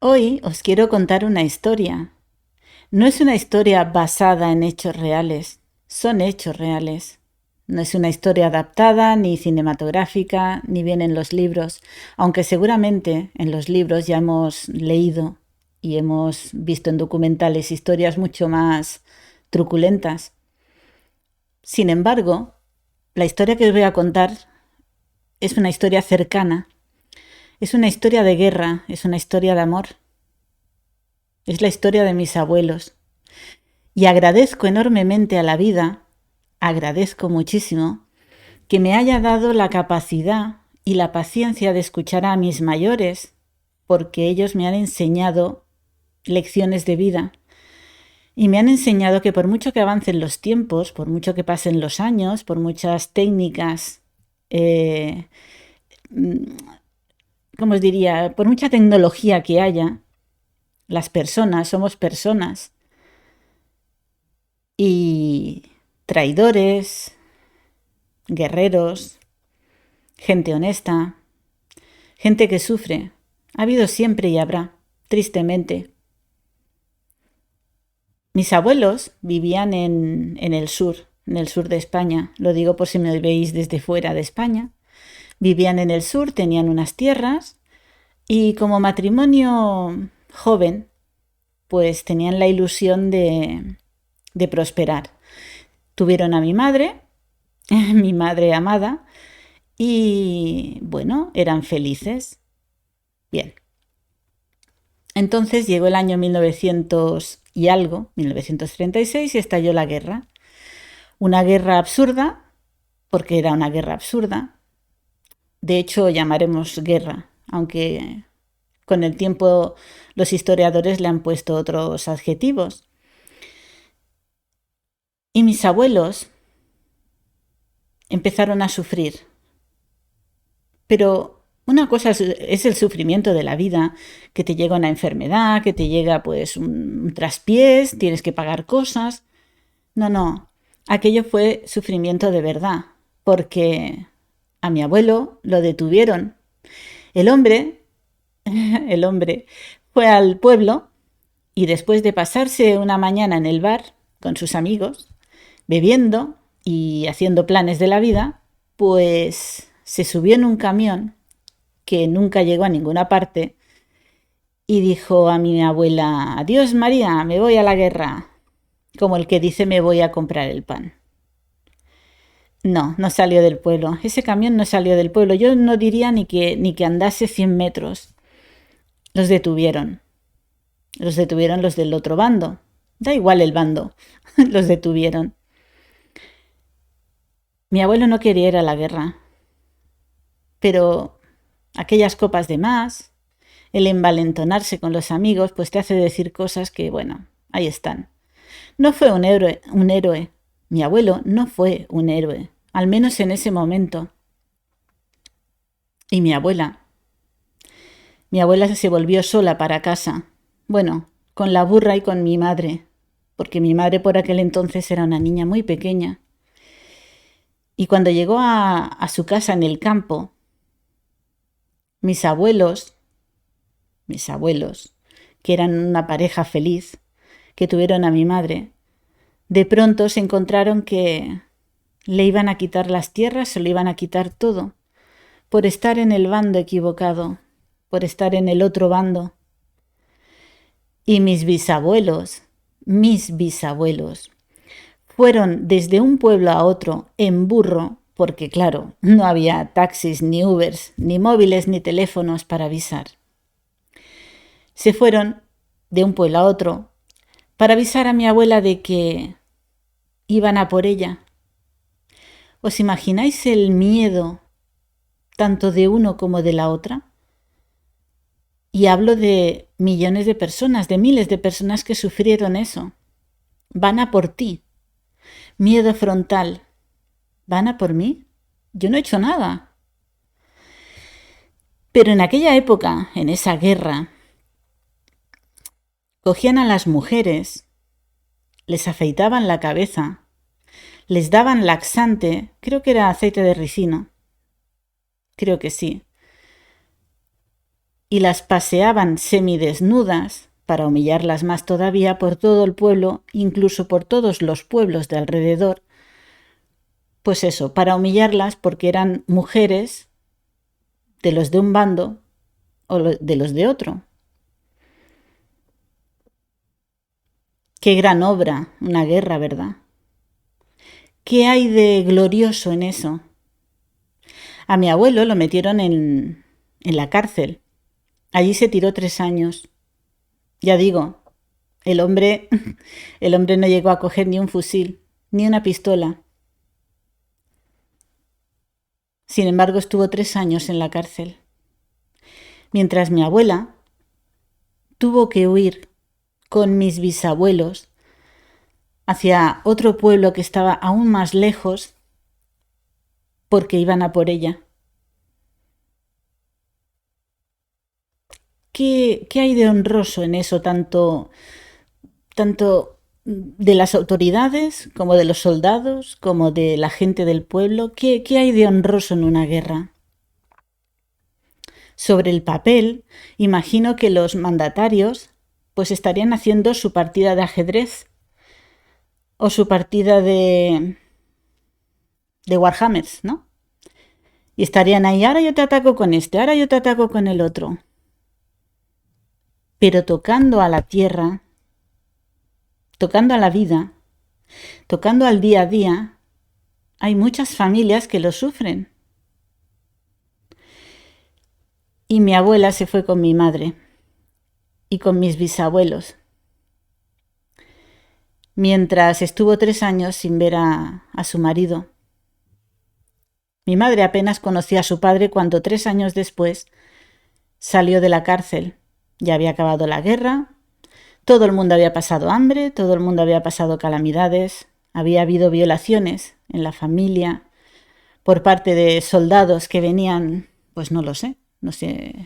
Hoy os quiero contar una historia. No es una historia basada en hechos reales, son hechos reales. No es una historia adaptada, ni cinematográfica, ni bien en los libros, aunque seguramente en los libros ya hemos leído y hemos visto en documentales historias mucho más truculentas. Sin embargo, la historia que os voy a contar es una historia cercana, es una historia de guerra, es una historia de amor, es la historia de mis abuelos. Y agradezco enormemente a la vida, agradezco muchísimo, que me haya dado la capacidad y la paciencia de escuchar a mis mayores, porque ellos me han enseñado lecciones de vida y me han enseñado que por mucho que avancen los tiempos, por mucho que pasen los años, por muchas técnicas, eh, ¿cómo os diría? Por mucha tecnología que haya, las personas somos personas y traidores, guerreros, gente honesta, gente que sufre. Ha habido siempre y habrá, tristemente. Mis abuelos vivían en el sur de España. Lo digo por si me veis desde fuera de España. Vivían en el sur, tenían unas tierras y como matrimonio joven, pues tenían la ilusión de prosperar. Tuvieron a mi madre, mi madre amada, y bueno, eran felices. Bien. Entonces llegó el año 1900 y algo, 1936, y estalló la guerra. Una guerra absurda, porque era una guerra absurda. De hecho, llamaremos guerra, aunque con el tiempo los historiadores le han puesto otros adjetivos. Y mis abuelos empezaron a sufrir. Pero una cosa es el sufrimiento de la vida, que te llega una enfermedad, que te llega pues un traspiés, tienes que pagar cosas. No, no, aquello fue sufrimiento de verdad, porque a mi abuelo lo detuvieron. El hombre, el hombre fue al pueblo y después de pasarse una mañana en el bar con sus amigos, bebiendo y haciendo planes de la vida, pues se subió en un camión que nunca llegó a ninguna parte y dijo a mi abuela: adiós María, me voy a la guerra, como el que dice me voy a comprar el pan. No, no salió del pueblo. Ese camión no salió del pueblo. Yo no diría ni que andase 100 metros. Los detuvieron. Los detuvieron los del otro bando. Da igual el bando. Los detuvieron. Mi abuelo no quería ir a la guerra. Pero aquellas copas de más, el envalentonarse con los amigos, pues te hace decir cosas que, bueno, ahí están. No fue un héroe, un héroe. Mi abuelo no fue un héroe, al menos en ese momento. Y mi abuela se volvió sola para casa. Bueno, con la burra y con mi madre, porque mi madre por aquel entonces era una niña muy pequeña. Y cuando llegó a su casa en el campo, mis abuelos, mis abuelos, que eran una pareja feliz, que tuvieron a mi madre, de pronto se encontraron que le iban a quitar las tierras, se le iban a quitar todo, por estar en el bando equivocado, por estar en el otro bando. Y mis bisabuelos, fueron desde un pueblo a otro en burro, porque claro, no había taxis, ni Ubers, ni móviles, ni teléfonos para avisar. Se fueron de un pueblo a otro para avisar a mi abuela de que iban a por ella. ¿Os imagináis el miedo tanto de uno como de la otra? Y hablo de millones de personas, de miles de personas que sufrieron eso. Van a por ti. Miedo frontal. ¿Van a por mí? Yo no he hecho nada. Pero en aquella época, en esa guerra, cogían a las mujeres, les afeitaban la cabeza, les daban laxante, creo que era aceite de ricino, creo que sí, y las paseaban semidesnudas para humillarlas más todavía por todo el pueblo, incluso por todos los pueblos de alrededor. Pues eso, para humillarlas porque eran mujeres de los de un bando o de los de otro. Qué gran obra, una guerra, ¿verdad? ¿Qué hay de glorioso en eso? A mi abuelo lo metieron en la cárcel. Allí se tiró 3 años. Ya digo, el hombre, el hombre no llegó a coger ni un fusil, ni una pistola. Sin embargo, estuvo 3 años en la cárcel. Mientras mi abuela tuvo que huir con mis bisabuelos hacia otro pueblo que estaba aún más lejos porque iban a por ella. ¿Qué hay de honroso en eso, tanto de las autoridades como de los soldados, como de la gente del pueblo? ¿Qué hay de honroso en una guerra? Sobre el papel, imagino que los mandatarios pues estarían haciendo su partida de ajedrez o su partida de Warhammers, ¿no? Y estarían ahí, ahora yo te ataco con este, ahora yo te ataco con el otro. Pero tocando a la tierra, tocando a la vida, tocando al día a día, hay muchas familias que lo sufren. Y mi abuela se fue con mi madre y con mis bisabuelos, mientras estuvo 3 años sin ver a su marido. Mi madre apenas conocía a su padre cuando 3 años después salió de la cárcel. Ya había acabado la guerra, todo el mundo había pasado hambre, todo el mundo había pasado calamidades, había habido violaciones en la familia por parte de soldados que venían, pues no lo sé,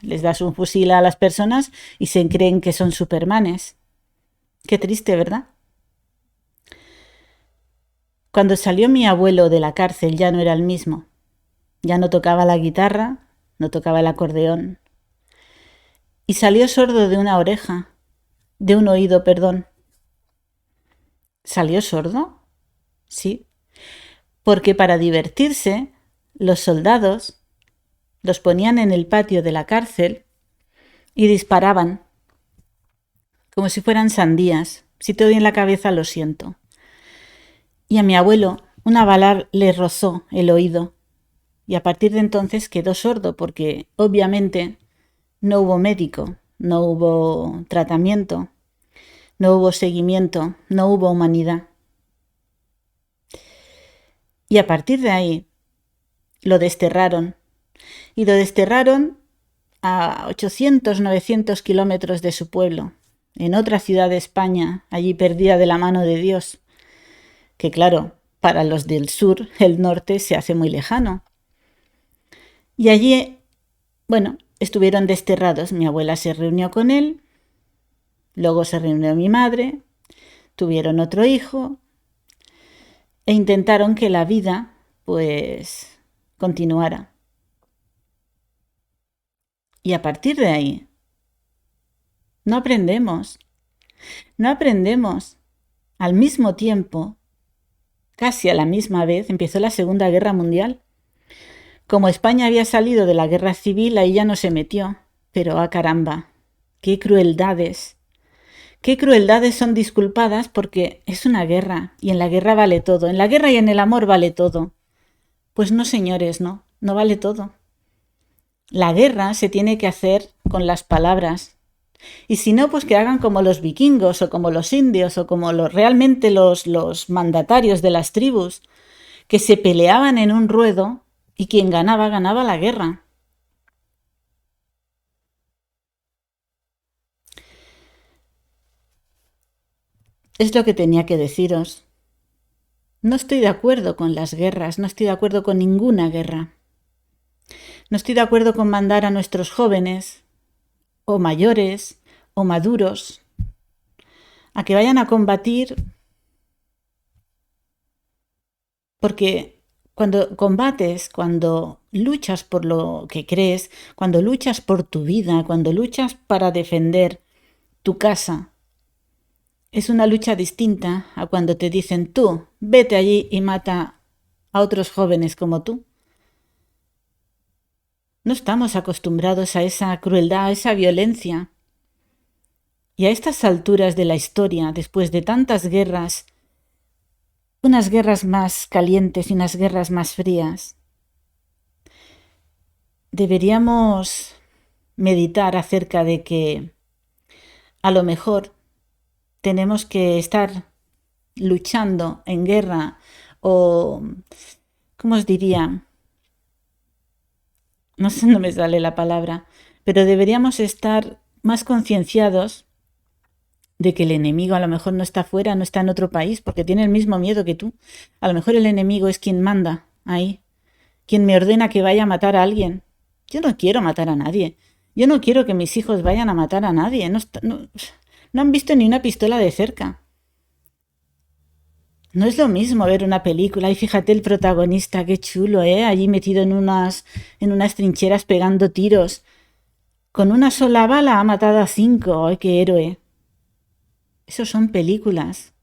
les das un fusil a las personas y se creen que son supermanes. Qué triste, ¿verdad? Cuando salió mi abuelo de la cárcel ya no era el mismo. Ya no tocaba la guitarra, no tocaba el acordeón. Y salió sordo de una oreja, de un oído, perdón. ¿Salió sordo? Sí. Porque para divertirse, los soldados los ponían en el patio de la cárcel y disparaban, como si fueran sandías. Si te doy en la cabeza, lo siento. Y a mi abuelo una bala le rozó el oído y a partir de entonces quedó sordo porque obviamente no hubo médico, no hubo tratamiento, no hubo seguimiento, no hubo humanidad. Y a partir de ahí lo desterraron. Y lo desterraron a 800, 900 kilómetros de su pueblo, en otra ciudad de España, allí perdida de la mano de Dios. Que claro, para los del sur, el norte se hace muy lejano. Y allí, bueno, estuvieron desterrados. Mi abuela se reunió con él, luego se reunió mi madre, tuvieron otro hijo e intentaron que la vida, pues, continuara. Y a partir de ahí, no aprendemos. Al mismo tiempo, casi a la misma vez, empezó la Segunda Guerra Mundial. Como España había salido de la guerra civil, ahí ya no se metió. Pero caramba, qué crueldades. Qué crueldades son disculpadas porque es una guerra y en la guerra vale todo. En la guerra y en el amor vale todo. Pues no, señores, no vale todo. La guerra se tiene que hacer con las palabras. Y si no, pues que hagan como los vikingos o como los indios o como realmente los mandatarios de las tribus, que se peleaban en un ruedo y quien ganaba, ganaba la guerra. Es lo que tenía que deciros. No estoy de acuerdo con las guerras, no estoy de acuerdo con ninguna guerra. No estoy de acuerdo con mandar a nuestros jóvenes, o mayores, o maduros, a que vayan a combatir porque Cuando combates, cuando luchas por lo que crees, cuando luchas por tu vida, cuando luchas para defender tu casa, es una lucha distinta a cuando te dicen tú, vete allí y mata a otros jóvenes como tú. No estamos acostumbrados a esa crueldad, a esa violencia. Y a estas alturas de la historia, después de tantas guerras, unas guerras más calientes y unas guerras más frías, deberíamos meditar acerca de que a lo mejor tenemos que estar luchando en guerra o, ¿cómo os diría? No sé, no me sale la palabra, pero deberíamos estar más concienciados de que el enemigo a lo mejor no está fuera, no está en otro país, porque tiene el mismo miedo que tú. A lo mejor el enemigo es quien manda ahí, quien me ordena que vaya a matar a alguien. Yo no quiero matar a nadie. Yo no quiero que mis hijos vayan a matar a nadie. No han visto ni una pistola de cerca. No es lo mismo ver una película y fíjate el protagonista, qué chulo, ¿eh? Allí metido en unas trincheras pegando tiros. Con una sola bala ha matado a 5. ¡Ay, qué héroe! Eso son películas.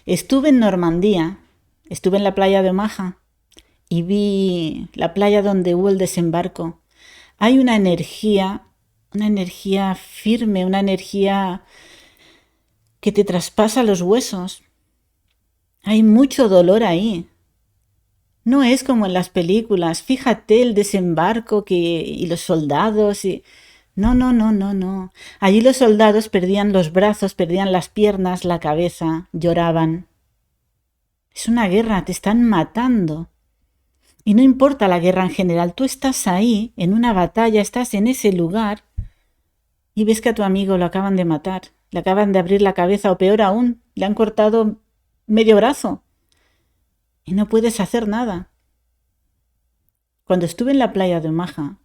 Estuve en Normandía, estuve en la playa de Omaha y vi la playa donde hubo el desembarco. Hay una energía firme, una energía que te traspasa los huesos. Hay mucho dolor ahí. No es como en las películas. Fíjate el desembarco y los soldados y... No, no, no, no, no. Allí los soldados perdían los brazos, perdían las piernas, la cabeza, lloraban. Es una guerra, te están matando. Y no importa la guerra en general, tú estás ahí, en una batalla, estás en ese lugar y ves que a tu amigo lo acaban de matar, le acaban de abrir la cabeza o peor aún, le han cortado medio brazo y no puedes hacer nada. Cuando estuve en la playa de Omaha,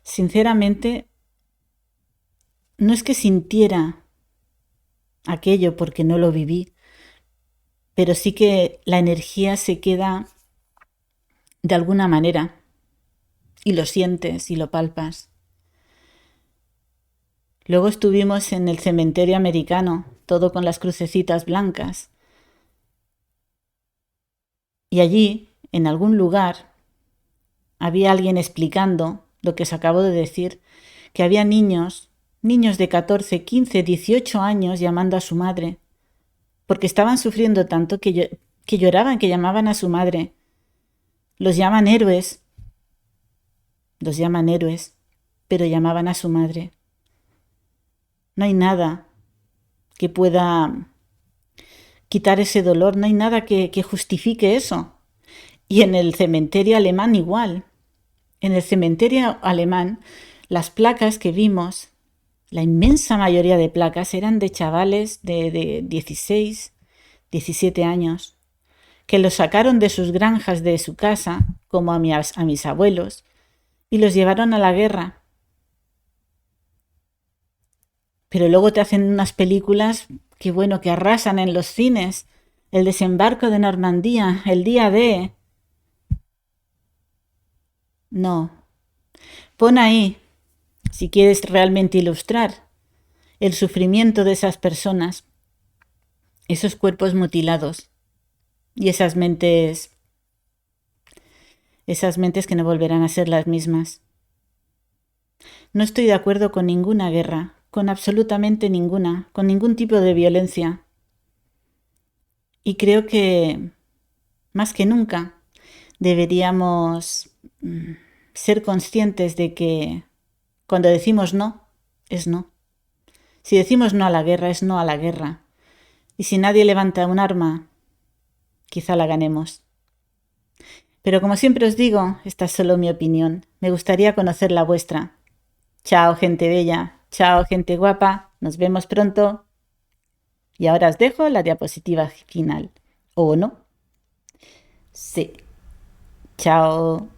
sinceramente, no es que sintiera aquello porque no lo viví, pero sí que la energía se queda de alguna manera y lo sientes y lo palpas. Luego estuvimos en el cementerio americano, todo con las crucecitas blancas. Y allí, en algún lugar, había alguien explicando lo que os acabo de decir, que había niños de 14, 15, 18 años llamando a su madre, porque estaban sufriendo tanto que lloraban, que llamaban a su madre. Los llaman héroes, pero llamaban a su madre. No hay nada que pueda quitar ese dolor, no hay nada que justifique eso. Y en el cementerio alemán igual. En el cementerio alemán, las placas que vimos, la inmensa mayoría de placas eran de chavales de 16, 17 años, que los sacaron de sus granjas, de su casa, como a mis abuelos, y los llevaron a la guerra. Pero luego te hacen unas películas que bueno, que arrasan en los cines. El desembarco de Normandía, el día de... No. Pon ahí, si quieres realmente ilustrar, el sufrimiento de esas personas, esos cuerpos mutilados y esas mentes que no volverán a ser las mismas. No estoy de acuerdo con ninguna guerra, con absolutamente ninguna, con ningún tipo de violencia. Y creo que, más que nunca, deberíamos ser conscientes de que cuando decimos no, es no. Si decimos no a la guerra, es no a la guerra. Y si nadie levanta un arma, quizá la ganemos. Pero como siempre os digo, esta es solo mi opinión. Me gustaría conocer la vuestra. Chao, gente bella. Chao, gente guapa. Nos vemos pronto. Y ahora os dejo la diapositiva final. ¿O no? Sí. Chao.